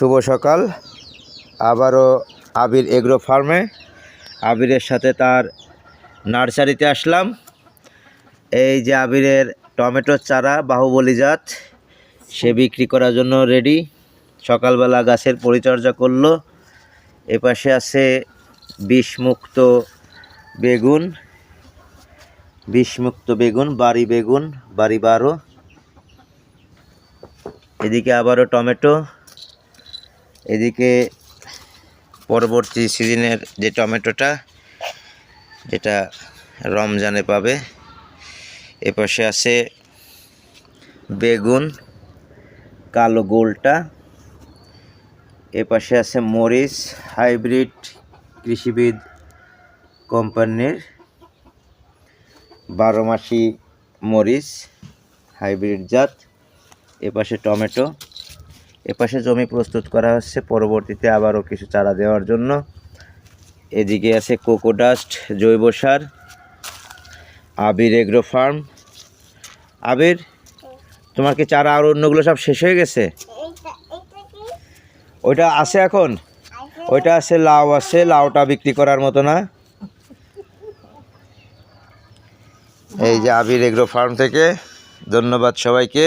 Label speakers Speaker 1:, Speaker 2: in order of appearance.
Speaker 1: শুভ সকাল। আবারও আবির এগ্রো ফার্মে আবিরের সাথে তার নার্সারিতে আসলাম। এই যে আবিরের টমেটোর চারা বাহুবলী জাত, সে বিক্রি করার জন্য রেডি। সকালবেলা গাছের পরিচর্যা করলো। এপাশে আছে বিষমুক্ত বেগুন, বাড়ি বেগুন, বাড়ি 12। এদিকে আবারও টমেটো, এদিকে পরবর্তী সিজনের যে টমেটোটা, যেটা রমজানে পাবে। এপাশে আছে বেগুন কালো গোলটা, এপাশে আছে মরিচ হাইব্রিড কৃষিবিদ কোম্পানির 12 মাসি মরিচ হাইব্রিড জাত। এপাশে টমেটো, এপাশে জমি প্রস্তুত করা হচ্ছে পরবর্তীতে আবারও কিছু চারা দেওয়ার জন্য। এদিকে আছে কোকোডাস্ট জৈব সার, আবির এগ্রো ফার্ম। আবির, তোমার কি চারা আর অন্যগুলো সব শেষ হয়ে গেছে? ওইটা আছে এখন, ওইটা আছে লাউ আছে, লাউটা বিক্রি করার মতো না। এই যে আবির এগ্রো ফার্ম থেকে, ধন্যবাদ সবাইকে।